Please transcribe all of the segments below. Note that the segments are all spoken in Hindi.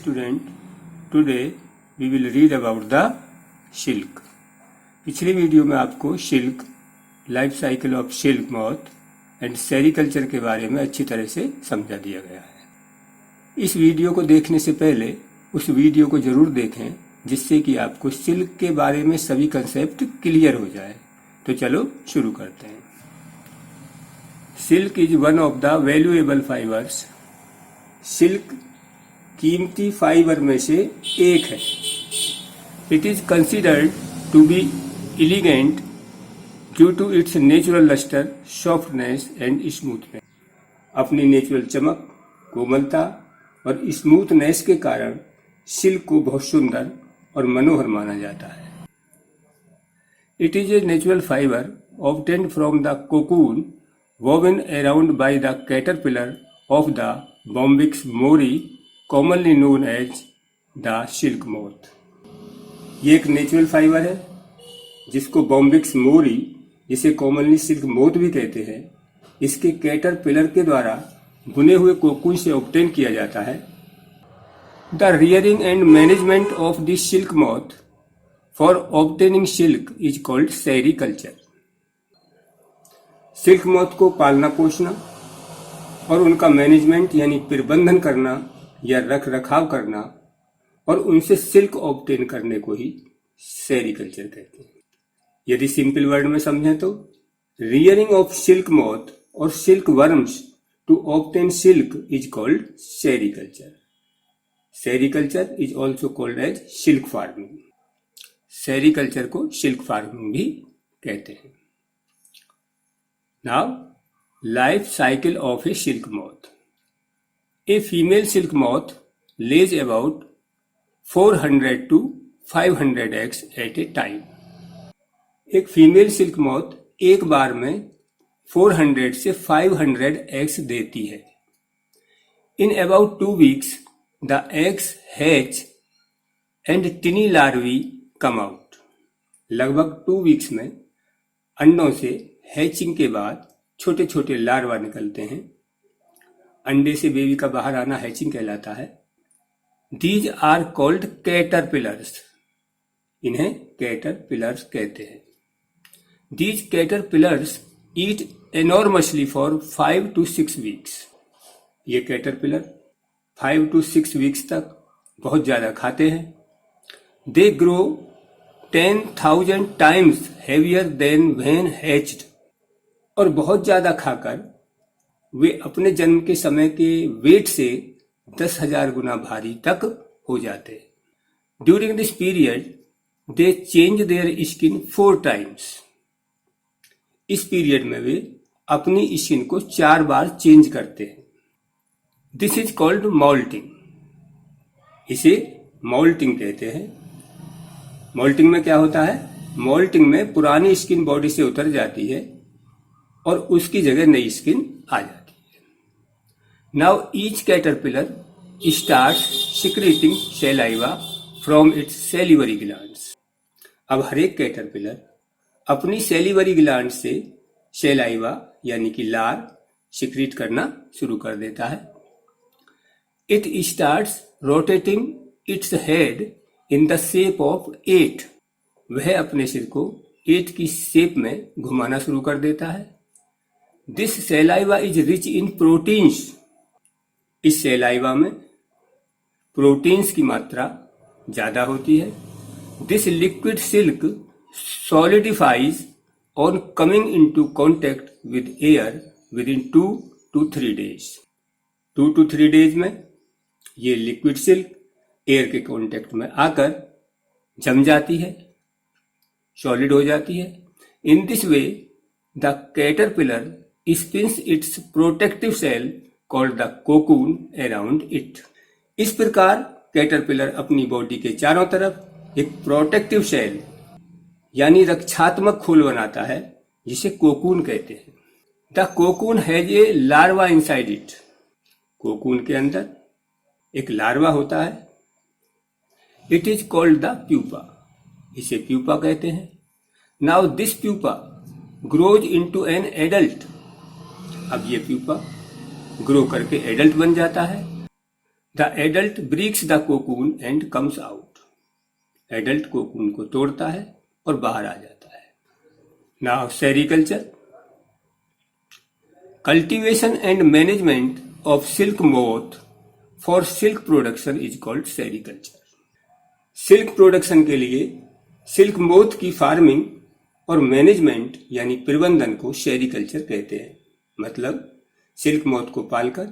student, today we will read about the silk. पिछली वीडियो में आपको silk, life cycle of silk moth and sericulture के बारे में अच्छी तरह से समझा दिया गया है। इस वीडियो को देखने से पहले उस वीडियो को जरूर देखें जिससे कि आपको सिल्क के बारे में सभी कंसेप्ट क्लियर हो जाए। तो चलो शुरू करते हैं। Silk is one of the valuable fibres. Silk कीमती फाइबर में से एक है। It is considered to be elegant due to its natural lustre, softness and smoothness. अपनी नेचुरल चमक, कोमलता और स्मूथनेस के कारण सिल्क को बहुत सुंदर और मनोहर माना जाता है। It is a natural fibre obtained from the cocoon woven around by the caterpillar of the Bombyx mori, commonly known as the silk moth। ये एक नेचुरल फाइबर है जिसको बॉम्बिक्स मोरी, जिसे कॉमनली सिल्क मोथ भी कहते हैं, इसके कैटरपिलर के द्वारा बुने हुए कोकून से ऑब्टेन किया जाता है। The rearing and management of this silk moth for obtaining silk is called sericulture. Silk moth को पालना पोषना और उनका मैनेजमेंट यानी प्रबंधन करना या रख रखाव करना और उनसे सिल्क ऑब्टेन करने को ही सेरीकल्चर कहते हैं। यदि सिंपल वर्ड में समझें तो रियरिंग ऑफ सिल्क मोथ और silk worms to obtain silk is called sericulture. Sericulture is also called as silk farming. Sericulture को सिल्क फार्मिंग भी कहते हैं। Now, life cycle of a silk moth. A female silk moth lays about 400 to 500 eggs at a time. एक फीमेल सिल्क मोथ एक बार में 400 से 500 एग्स देती है। In about 2 weeks, the eggs hatch and tiny larvae come out. लगभग 2 वीक्स में अंडों से हैचिंग के बाद छोटे छोटे लार्वा निकलते हैं। अंडे से बेबी का बाहर आना हैचिंग कहलाता है। These are called caterpillars. इन्हें कैटरपिलर्स कहते हैं। These caterpillars eat enormously for 5 to 6 weeks. ये कैटरपिलर 5 to 6 वीक्स तक बहुत ज्यादा खाते हैं। They grow 10,000 times heavier than when hatched। और बहुत ज्यादा खाकर वे अपने जन्म के समय के वेट से 10,000 गुना भारी तक हो जाते। During this period they change their skin 4 times। इस पीरियड में वे अपनी स्किन को 4 बार चेंज करते हैं। This is called moulting. इसे मॉल्टिंग कहते हैं। मॉल्टिंग में क्या होता है? मॉल्टिंग में पुरानी स्किन बॉडी से उतर जाती है और उसकी जगह नई स्किन आ जाती है। Now each caterpillar starts secreting saliva from its salivary glands. अब हर एक कैटरपिलर अपनी सैलिवरी ग्लैंड से सैलाइवा यानी कि लार सिक्रीट करना शुरू कर देता है। It starts rotating its head in the shape of 8। वह अपने सिर को 8 की शेप में घुमाना शुरू कर देता है। This saliva is rich in proteins. इस सैलाइवा में प्रोटीन्स की मात्रा ज्यादा होती है। This liquid silk solidifies on coming into contact with air with in 2 to 3 days। 2 to 3 days में ये लिक्विड सिल्क एयर के कांटेक्ट में आकर जम जाती है, सॉलिड हो जाती है। In this way the caterpillar spins its protective shell called the cocoon around it. इस प्रकार कैटरपिलर अपनी बॉडी के चारों तरफ एक प्रोटेक्टिव सेल यानी रक्षात्मक खोल बनाता है जिसे कोकून कहते हैं। The cocoon has a larva inside it. Cocoon के अंदर एक लार्वा होता है। It is called the pupa. इसे प्यूपा कहते हैं। Now this pupa grows into an adult. अब ये प्यूपा ग्रो करके एडल्ट बन जाता है। The adult breaks the cocoon and comes out. Adult cocoon को तोड़ता है और बाहर आ जाता है। Now sericulture. Cultivation and management of silk moth for silk production is called sericulture. Silk production के लिए सिल्क मोथ की फार्मिंग और मैनेजमेंट यानी प्रबंधन को सेरिकल्चर कहते हैं। मतलब सिल्क मोथ को पालकर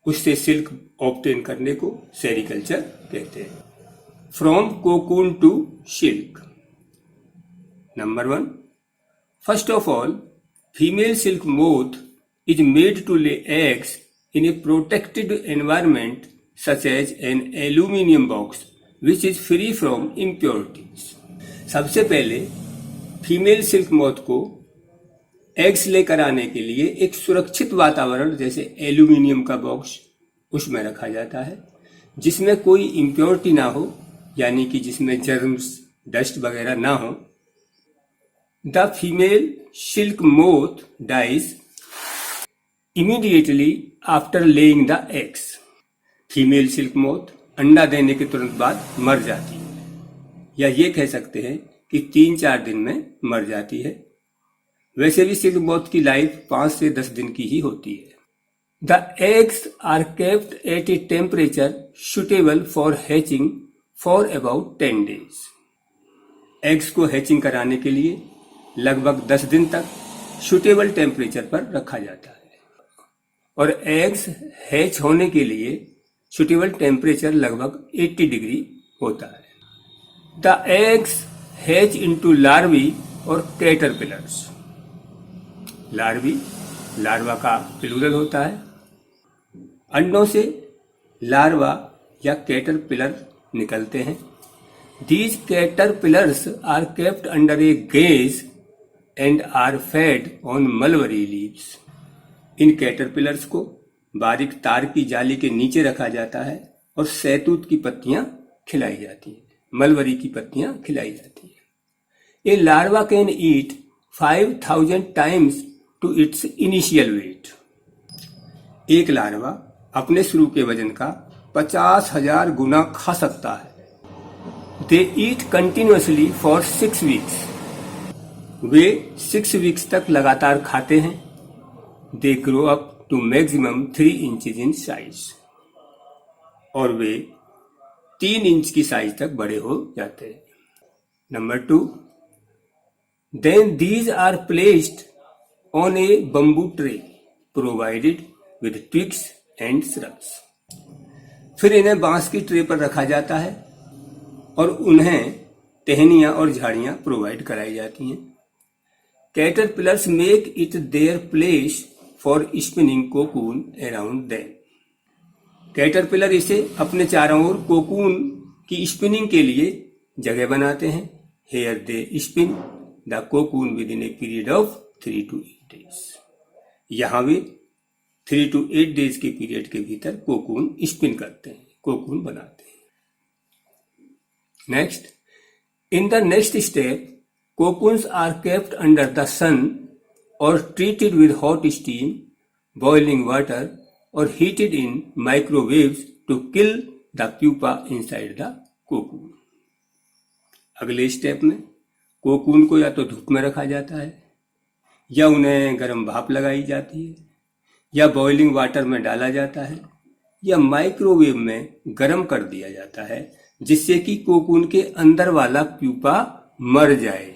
उससे सिल्क ऑब्टेन करने को सेरिकल्चर कहते हैं। From cocoon to silk. Number 1, first of all female silk moth is made to lay eggs in a protected environment such as an aluminium box which is free from impurities। सबसे पहले फीमेल सिल्क मोथ को एग्स लेकर आने के लिए एक सुरक्षित वातावरण जैसे एल्यूमिनियम का बॉक्स उसमें रखा जाता है जिसमें कोई इम्प्योरिटी ना हो, यानी कि जिसमें जर्म्स डस्ट वगैरह ना हो। The female silk moth dies immediately after laying the eggs. Female silk moth अंडा देने के तुरंत बाद मर जाती है, या ये कह सकते हैं कि 3-4 दिन में मर जाती है। वैसे भी सिल्क मोथ की लाइफ 5 से 10 दिन की ही होती है। The eggs are kept at a temperature suitable for hatching for about 10 days. Eggs को हैचिंग कराने के लिए लगभग 10 दिन तक सुटेबल टेम्परेचर पर रखा जाता है, और एग्स हैच होने के लिए सुटेबल टेम्परेचर लगभग 80 डिग्री होता है। The eggs hatch into larvae और कैटरपिलर्स। लार्वा का प्लूरल होता है। अंडों से लार्वा या कैटरपिलर निकलते हैं। These caterpillars are kept under a cage and are fed on mulberry leaves. इन कैटरपिलर्स को बारीक तार की जाली के नीचे रखा जाता है और सहतूत की पत्तियां खिलाई जाती हैं, मलबरी की पत्तियां खिलाई जाती हैं। A larva can eat 5000 times to its initial weight. एक लार्वा अपने शुरू के वजन का 50,000 गुना खा सकता है। They eat continuously for 6 weeks. वे 6 वीक्स तक लगातार खाते हैं। They grow up to maximum 3 inches in size। और वे 3 इंच की साइज तक बड़े हो जाते हैं। Number 2, then these are placed on a bamboo tray provided with twigs and shrubs। फिर इन्हें बांस की ट्रे पर रखा जाता है और उन्हें टहनियां और झाड़ियां प्रोवाइड कराई जाती हैं। Caterpillars make it their place for spinning cocoon around them. Caterpillar इसे अपने चारों ओर कोकून की स्पिनिंग के लिए जगह बनाते हैं। Here they spin the cocoon within a period of 3 to 8 days। यहाँ वे 3 to 8 days के पीरियड के भीतर कोकून स्पिन करते हैं, कोकून बनाते हैं। Next, in the next step cocoons are kept under the sun or treated with hot steam, boiling water or heated in microwaves to kill the pupa inside the cocoon। अगले स्टेप में कोकून को या तो धूप में रखा जाता है, या उन्हें गर्म भाप लगाई जाती है, या बॉइलिंग वाटर में डाला जाता है, या माइक्रोवेव में गर्म कर दिया जाता है जिससे कि कोकून के अंदर वाला प्यूपा मर जाए।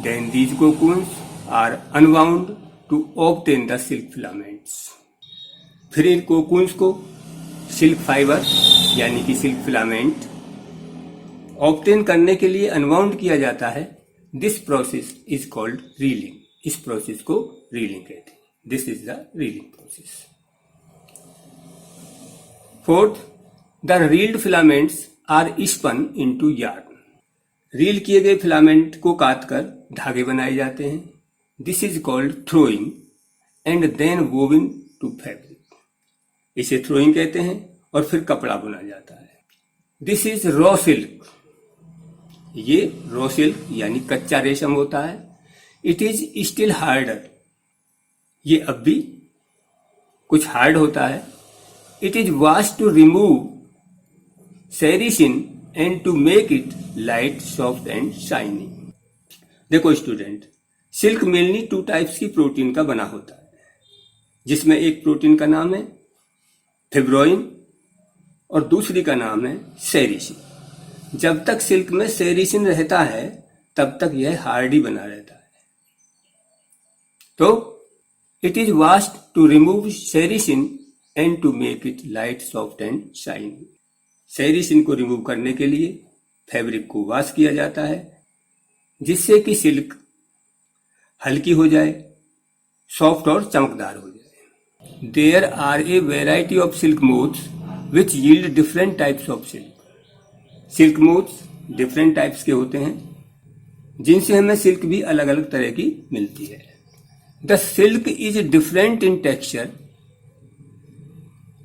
Then these cocoons are unwound to obtain the silk filaments। फिर इन कोकून्स को सिल्क फाइबर यानी कि सिल्क फिलामेंट ऑब्टेन करने के लिए अनवाउंड किया जाता है। This process is called reeling. इस प्रोसेस को रीलिंग कहते हैं। This is the reeling process. Fourth, the reeled filaments are spun into yarn. Reel किए गए फिलामेंट को काटकर धागे बनाए जाते हैं। This is called throwing and then woven to fabric. इसे थ्रोइंग कहते हैं और फिर कपड़ा बुना जाता है। This is raw silk. ये रॉ सिल्क यानी कच्चा रेशम होता है। It is still harder. ये अब भी कुछ हार्ड होता है It is washed to remove sericin and to make it light, soft and shiny. देखो स्टूडेंट, सिल्क मेनली 2 टाइप्स की प्रोटीन का बना होता है, जिसमें एक प्रोटीन का नाम है फिब्रोइन और दूसरी का नाम है सेरिसिन। जब तक सिल्क में सेरिसिन रहता है तब तक यह हार्डी बना रहता है। तो it is washed to remove sericin and to make it light, soft and shiny. Sericin को रिमूव करने के लिए फैब्रिक को वॉश किया जाता है, जिससे कि सिल्क हल्की हो जाए, सॉफ्ट और चमकदार हो जाए। There are a variety of silk moths which yield different types of silk. Silk moths different types के होते हैं, जिनसे हमें सिल्क भी अलग अलग तरह की मिलती है। The silk is different in texture,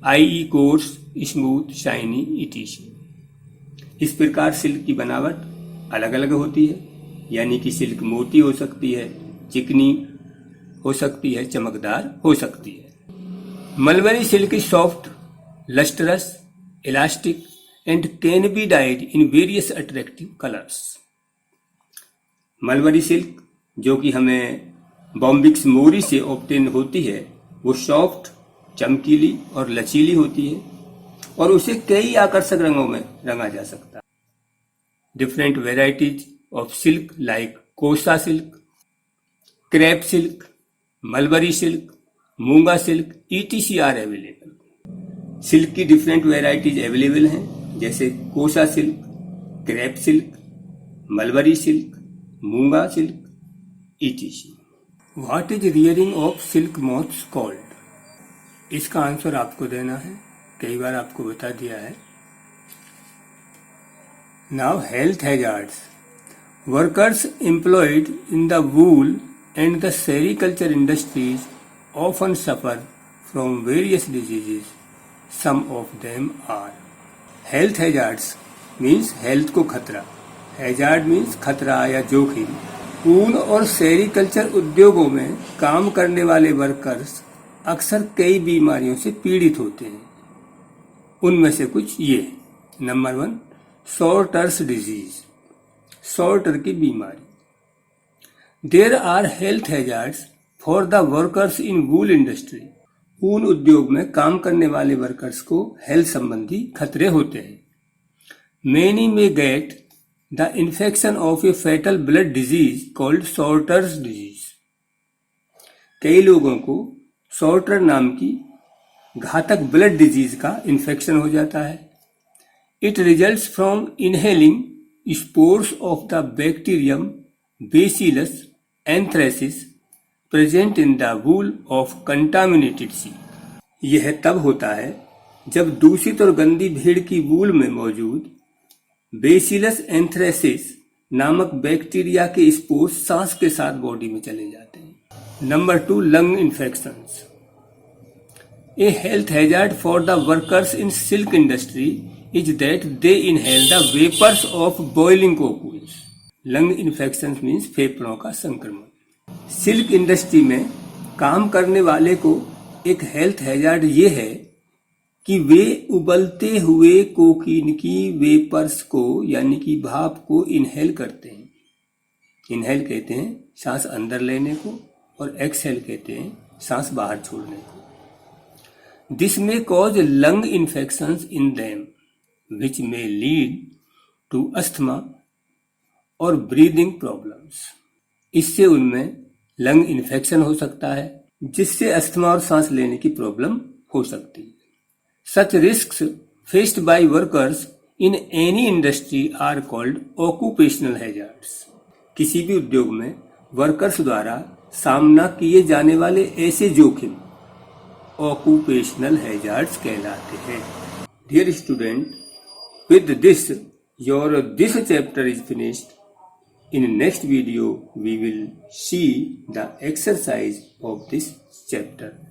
i.e. Course, smooth, shiny, etc.. इस प्रकार सिल्क की बनावट अलग अलग होती है, यानी कि सिल्क मोटी हो सकती है, चिकनी हो सकती है, चमकदार हो सकती है। Mulberry silk is soft, lustrous, elastic and can be died in various attractive colours. Mulberry silk, जो कि हमें बॉम्बिक्स मोरी से ऑब्टेन होती है, वो सॉफ्ट, चमकीली और लचीली होती है और उसे कई आकर्षक रंगों में रंगा जा सकता है। Different varieties of silk like kosa silk, crepe silk, mulberry silk, moonga silk, ETC are available. Silk की डिफरेंट वेराइटीज अवेलेबल हैं, जैसे kosa silk, crepe silk, mulberry silk, moonga silk, ETC. What is rearing of silk moths called? इसका आंसर आपको देना है, कई बार आपको बता दिया है। Now health hazards. Workers employed in the wool and the sericulture industries often suffer from various diseases, some of them are. Health hazards means health को खतरा, हैजार्ड मीन्स खतरा या जोखिम। ऊन और सेरिकल्चर उद्योगों में काम करने वाले वर्कर्स अक्सर कई बीमारियों से पीड़ित होते हैं। उनमें से कुछ ये: नंबर 1, सॉर्टर्स डिजीज, सॉर्टर की बीमारी। There are health hazards for the workers in wool industry. ऊन उद्योग में काम करने वाले वर्कर्स को हेल्थ संबंधी खतरे होते हैं। मेनी में get the infection of A fatal blood disease called sorters disease. कई लोगों को सॉर्टर नाम की घातक ब्लड डिजीज का इन्फेक्शन हो जाता है। It results from inhaling spores of the bacterium bacillus anthracis present in the wool of contaminated sheep. यह तब होता है जब दूषित और गंदी भेड़ की वूल में मौजूद बेसिलस एंथ्रेसिस नामक बैक्टीरिया के स्पोर्स सांस के साथ बॉडी में चले जाते हैं। Number 2, lung infections. A health hazard for the workers in silk industry is that they inhale the vapours of boiling cocoons. Lung infection means फेफड़ों का संक्रमण। सिल्क इंडस्ट्री में काम करने वाले को एक हेल्थ हैजार्ड ये है कि वे उबलते हुए कोकीन की वेपर्स को, यानी कि भाप को इनहेल करते हैं। इनहेल कहते हैं सांस अंदर लेने को और एक्सहेल कहते हैं सांस बाहर छोड़ने को। दिस में cause lung infections in them which में लीड टू अस्थमा और ब्रीदिंग प्रॉब्लम्स। इससे उनमें लंग इन्फेक्शन हो सकता है, जिससे अस्थमा और सांस लेने की प्रॉब्लम हो सकती है। Such risks faced by workers in any industry are called occupational hazards. किसी भी उद्योग में वर्कर्स द्वारा सामना किए जाने वाले ऐसे जोखिम ऑक्यूपेशनल हैजार्ड्स कहलाते हैं। Dear student, with this this chapter is finished. In next video we will see the exercise of this chapter.